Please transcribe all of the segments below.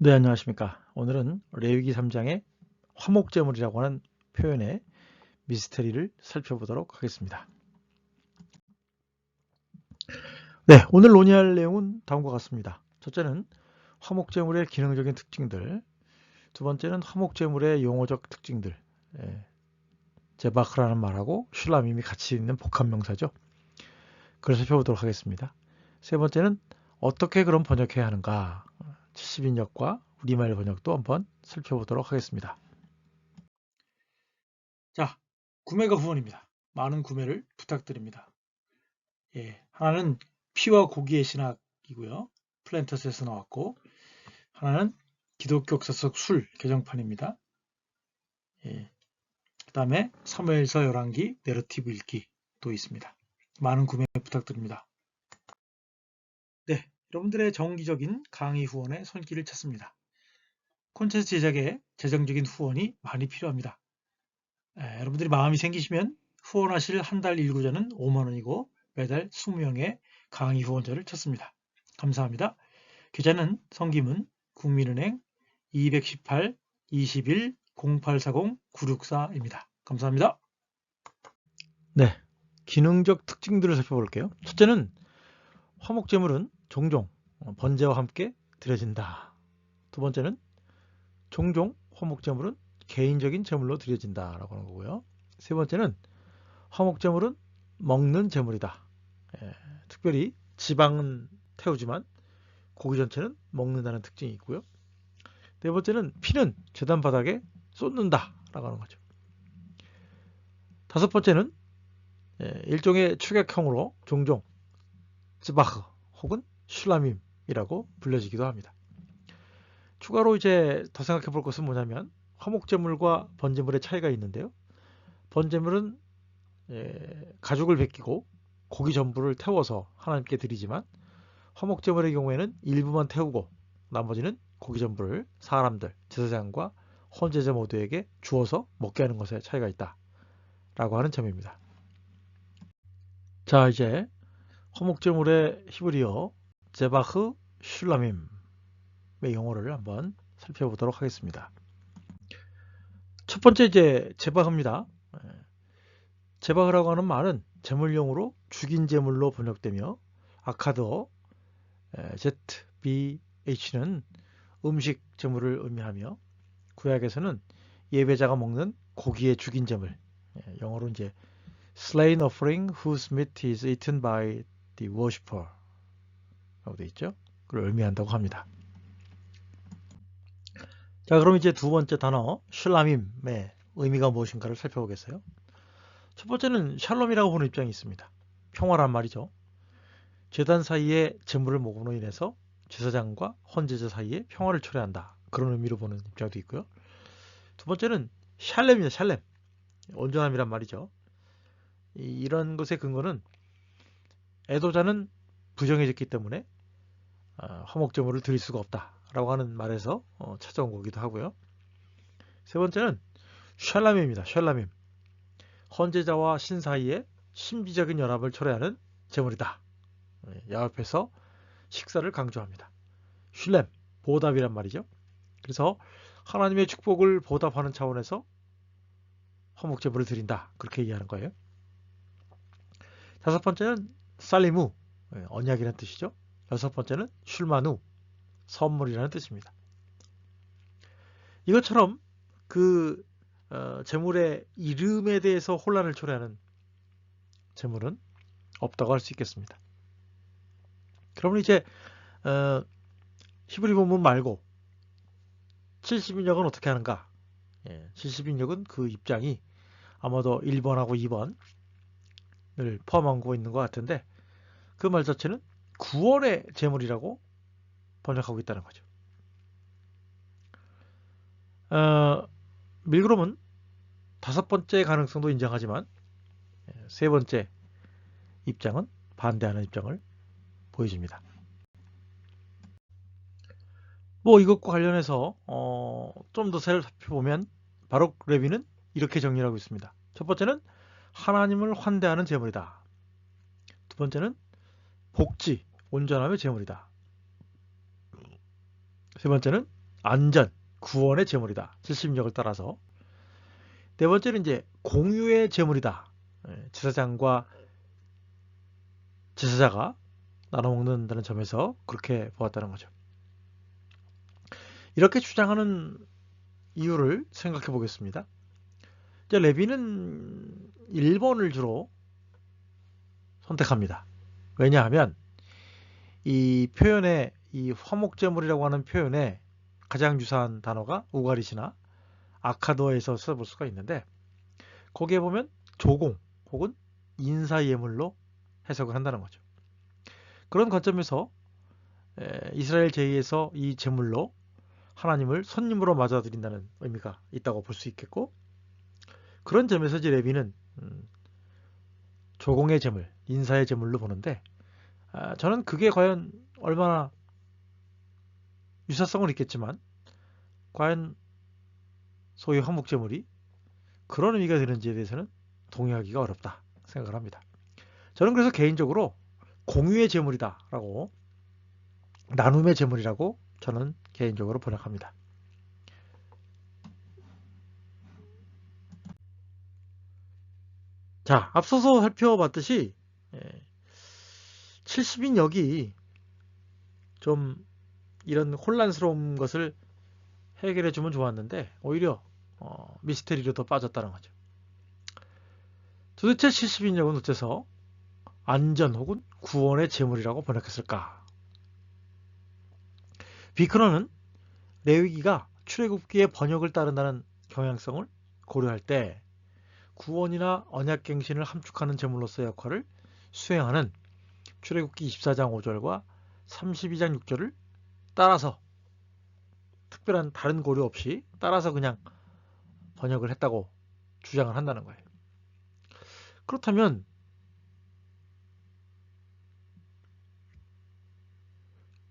네, 안녕하십니까. 오늘은 레위기 3장의 화목제물이라고 하는 표현의 미스터리를 살펴보도록 하겠습니다. 네, 오늘 논의할 내용은 다음과 같습니다. 첫째는 화목제물의 기능적인 특징들, 두 번째는 화목제물의 용어적 특징들, 제바크라는 말하고 슐라밈이 같이 있는 복합명사죠. 그걸 살펴보도록 하겠습니다. 세 번째는 어떻게 그럼 번역해야 하는가, 70인역과 우리말 번역도 한번 살펴보도록 하겠습니다. 자, 구매가 후원입니다. 많은 구매를 부탁드립니다. 하나는 피와 고기의 신학이고요. 플랜터스에서 나왔고, 하나는 기독교 역사적 술 개정판입니다. 그 다음에 사무엘서 열왕기 내러티브 읽기도 있습니다. 많은 구매 부탁드립니다. 네, 여러분들의 정기적인 강의 후원의 손길을 찾습니다. 콘텐츠 제작에 재정적인 후원이 많이 필요합니다. 여러분들이 마음이 생기시면 후원하실 한 달 일구자는 5만원이고 매달 20명의 강의 후원자를 찾습니다. 감사합니다. 계좌는 성기문 국민은행 218 21 0840 964입니다. 감사합니다. 네, 기능적 특징들을 살펴볼게요. 첫째는 화목제물은 종종 번제와 함께 드려진다. 두 번째는 종종 화목제물은 개인적인 제물로 드려진다라고 하는 거고요. 세 번째는 화목제물은 먹는 제물이다. 특별히 지방은 태우지만 고기 전체는 먹는다는 특징이 있고요. 네 번째는 피는 제단 바닥에 쏟는다라고 하는 거죠. 다섯 번째는 일종의 축약형으로 종종 츠바흐 혹은 슐라밈이라고 불려지기도 합니다. 추가로 이제 더 생각해 볼 것은 뭐냐면 화목제물과 번제물의 차이가 있는데요. 번제물은 가죽을 벗기고 고기 전부를 태워서 하나님께 드리지만 화목제물의 경우에는 일부만 태우고 나머지는 고기 전부를 사람들, 제사장과 헌제자 모두에게 주어서 먹게 하는 것에 차이가 있다라고 하는 점입니다. 자, 이제 화목제물의 히브리어 제바흐 슐라밈의 용어를 한번 살펴보도록 하겠습니다. 첫 번째 이제 제바흐입니다. 제바흐라고 하는 말은 제물용으로 죽인 제물로 번역되며 아카더 ZBH는 음식 제물을 의미하며 구약에서는 예배자가 먹는 고기의 죽인 제물, 영어로 이제 slain offering whose meat is eaten by the worshipper 라고 되어 있죠. 그걸 의미한다고 합니다. 자, 그럼 이제 두 번째 단어 슐라밈의 의미가 무엇인가를 살펴보겠어요. 첫 번째는 샬롬이라고 보는 입장이 있습니다. 평화란 말이죠. 제단 사이에 제물을 먹음으로 인해서 제사장과 헌제자 사이에 평화를 초래한다. 그런 의미로 보는 입장도 있고요. 두 번째는 샬렘입니다. 샬렘. 온전함이란 말이죠. 이런 것의 근거는 애도자는 부정해졌기 때문에 화목제물을 드릴 수가 없다라고 하는 말에서 찾아온 거기도 하고요. 세 번째는 샬람입니다. 샬람임. 헌제자와 신 사이에 심지적인 연합을 초래하는 제물이다. 야훼 앞에서 식사를 강조합니다. 슐렘, 보답이란 말이죠. 그래서 하나님의 축복을 보답하는 차원에서 화목제물을 드린다. 그렇게 이해하는 거예요. 다섯 번째는 살리무, 언약이라는 뜻이죠. 여섯 번째는 슐마누, 선물이라는 뜻입니다. 이것처럼 그 제물의 이름에 대해서 혼란을 초래하는 제물은 없다고 할 수 있겠습니다. 그러면 이제 히브리 본문 말고 70인역은 어떻게 하는가? 70인역은 그 입장이 아마도 1번하고 2번을 포함하고 있는 것 같은데 그 말 자체는 구원의 제물이라고 번역하고 있다는 거죠. 밀그롬은 다섯 번째 가능성도 인정하지만 세 번째 입장은 반대하는 입장을 보여줍니다. 뭐 이것과 관련해서 좀 더 살펴보면 바록 레비는 이렇게 정리를 하고 있습니다. 첫 번째는 하나님을 환대하는 제물이다. 두 번째는 복지, 온전함의 제물이다. 세 번째는 안전, 구원의 제물이다. 70인역을 따라서. 네 번째는 이제 공유의 제물이다. 제사장과 제사자가 나눠 먹는다는 점에서 그렇게 보았다는 거죠. 이렇게 주장하는 이유를 생각해 보겠습니다. 이제 레위는 1번을 주로 선택합니다. 왜냐하면 이 표현에 이 화목제물이라고 하는 표현에 가장 유사한 단어가 우가릿이나 아카도에서 써볼 수가 있는데 거기에 보면 조공 혹은 인사예물로 해석을 한다는 거죠. 그런 관점에서 이스라엘 제의에서 이 제물로 하나님을 손님으로 맞아들인다는 의미가 있다고 볼 수 있겠고, 그런 점에서 이제 레위는 조공의 제물, 인사의 제물로 보는데, 저는 그게 과연 얼마나 유사성은 있겠지만 과연 소위 화목제물이 그런 의미가 되는지에 대해서는 동의하기가 어렵다 생각을 합니다. 저는 그래서 개인적으로 공유의 제물이다라고, 나눔의 제물이라고 저는 개인적으로 번역합니다. 자, 앞서서 살펴봤듯이 70인역이 좀 이런 혼란스러운 것을 해결해 주면 좋았는데 오히려 미스테리로 더 빠졌다는 거죠. 도대체 70인역은 어째서 안전 혹은 구원의 제물이라고 번역했을까? 비크너는 레위기가 출애굽기의 번역을 따른다는 경향성을 고려할 때 구원이나 언약갱신을 함축하는 제물로서의 역할을 수행하는 출애굽기 24장 5절과 32장 6절을 따라서, 특별한 다른 고려 없이 따라서 그냥 번역을 했다고 주장을 한다는 거예요. 그렇다면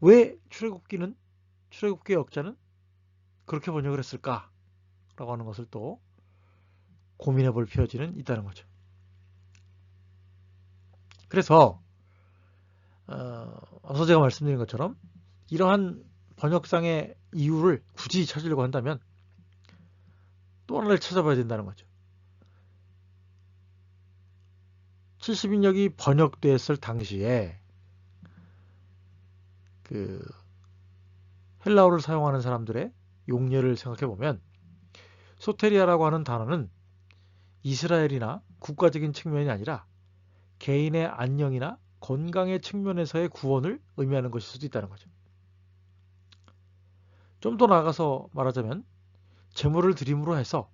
왜 출애굽기의 역자는 그렇게 번역을 했을까? 라고 하는 것을 또 고민해 볼 필요는 있다는 거죠. 그래서 앞서 제가 말씀드린 것처럼 이러한 번역상의 이유를 굳이 찾으려고 한다면 또 하나를 찾아봐야 된다는 거죠. 70인역이 번역됐을 당시에 그 헬라어를 사용하는 사람들의 용례를 생각해 보면 소테리아라고 하는 단어는 이스라엘이나 국가적인 측면이 아니라 개인의 안녕이나 건강의 측면에서의 구원을 의미하는 것일 수도 있다는 거죠. 좀 더 나아가서 말하자면 제물을 드림으로 해서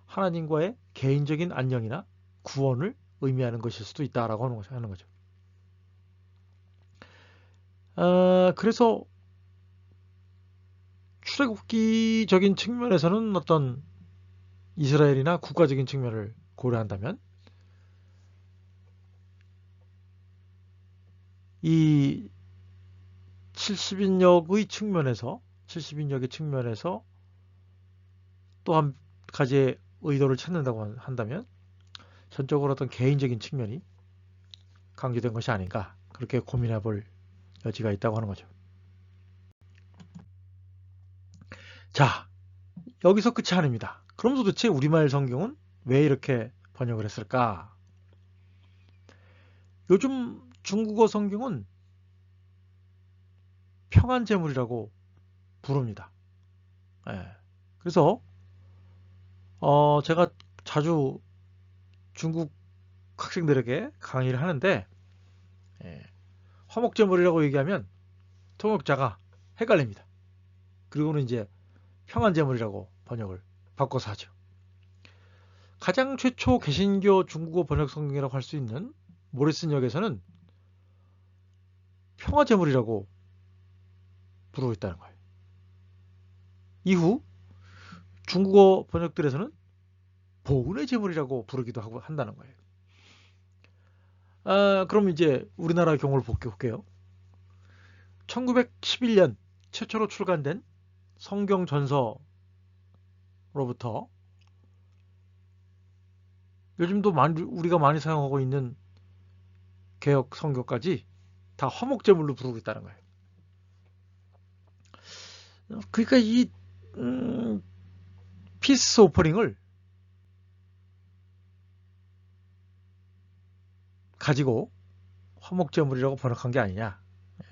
하나님과의 개인적인 안녕이나 구원을 의미하는 것일 수도 있다라고 하는 거죠. 그래서 출애굽기적인 측면에서는 어떤 이스라엘이나 국가적인 측면을 고려한다면 이 70인역의 측면에서 또 한 가지의 의도를 찾는다고 한다면 전적으로 어떤 개인적인 측면이 강조된 것이 아닌가, 그렇게 고민해 볼 여지가 있다고 하는 거죠. 자, 여기서 끝이 아닙니다. 그럼 도대체 우리말 성경은 왜 이렇게 번역을 했을까? 요즘 중국어 성경은 평안제물이라고 부릅니다. 그래서 제가 자주 중국 학생들에게 강의를 하는데 화목제물이라고 얘기하면 통역자가 헷갈립니다. 그리고는 이제 평안제물이라고 번역을 바꿔서 하죠. 가장 최초 개신교 중국어 번역 성경이라고 할 수 있는 모리슨 역에서는 평화제물이라고 부르고 있다는 거예요. 이후 중국어 번역들에서는 보은의 제물이라고 부르기도 하고 한다는 거예요. 그럼 이제 우리나라 경우를 볼게요. 1911년 최초로 출간된 성경 전서로부터 요즘도 우리가 많이 사용하고 있는 개역 성경까지 다 화목제물로 부르고 있다는 거예요. 그러니까 이 피스 오퍼링을 가지고 화목제물이라고 번역한 게 아니냐.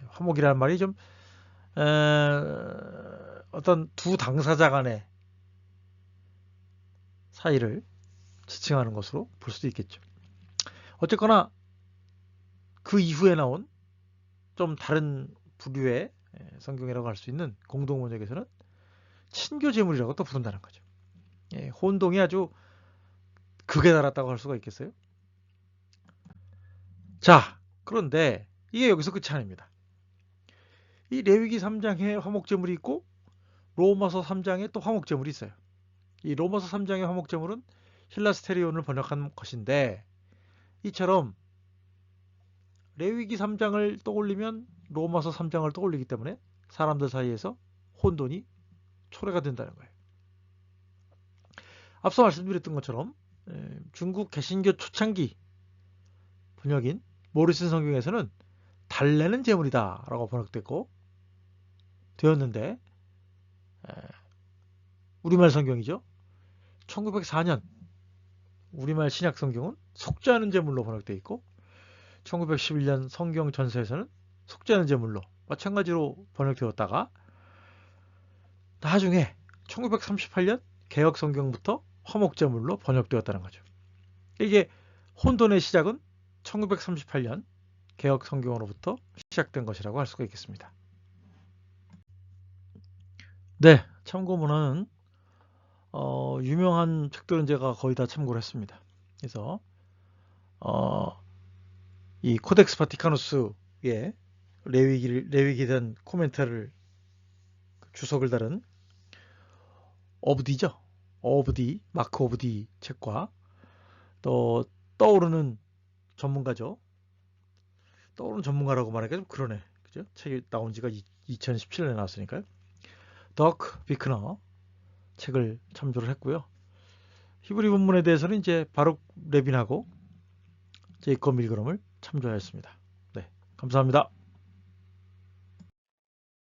화목이라는 말이 좀 어떤 두 당사자 간의 사이를 지칭하는 것으로 볼 수도 있겠죠. 어쨌거나 그 이후에 나온 좀 다른 부류의 성경이라고 할 수 있는 공동번역에서는 친교제물이라고 또 부른다는 거죠. 혼동이 아주 극에 달았다고 할 수가 있겠어요. 자, 그런데 이게 여기서 끝이 아닙니다. 이 레위기 3장에 화목제물이 있고 로마서 3장에 또 화목제물이 있어요. 이 로마서 3장의 화목제물은 힐라스테리온을 번역한 것인데 이처럼 레위기 3장을 떠올리면 로마서 3장을 떠올리기 때문에 사람들 사이에서 혼돈이 초래가 된다는 거예요. 앞서 말씀드렸던 것처럼 중국 개신교 초창기 번역인 모리슨 성경에서는 달래는 제물이다 라고 번역됐고 되었는데 우리말 성경이죠. 1904년 우리말 신약 성경은 속죄하는 제물로 번역되어 있고 1911년 성경 전서에서는 속죄하는 제물로 마찬가지로 번역되었다가 나중에 1938년 개역 성경부터 화목제물로 번역되었다는 거죠. 이게 혼돈의 시작은 1938년 개역 성경으로부터 시작된 것이라고 할 수가 있겠습니다. 네, 참고문헌은 유명한 책들은 제가 거의 다 참고를 했습니다. 그래서 이 코덱스 바티카누스의 레위기에 대한 코멘터를 주석을 다른 어브디죠. 어브디, 마크 어브디 책과 또 떠오르는 전문가죠. 떠오르는 전문가라고 말하기가 좀 그러네. 그죠? 책이 나온 지가 2017년에 나왔으니까요. 더크 비크너 책을 참조를 했고요. 히브리 본문에 대해서는 이제 바룩 레빈하고 제이콥 밀그럼을 참조하였습니다. 네, 감사합니다.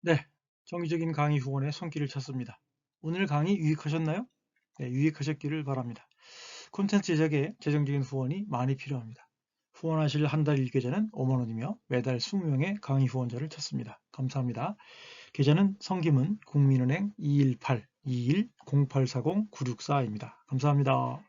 네, 정기적인 강의 후원의 손길을 찾습니다. 오늘 강의 유익하셨나요? 네, 유익하셨기를 바랍니다. 콘텐츠 제작에 재정적인 후원이 많이 필요합니다. 후원하실 한 달 1계좌는 5만 원이며 매달 20명의 강의 후원자를 찾습니다. 감사합니다. 계좌는 성김은 국민은행 218-21-0840-964입니다. 감사합니다.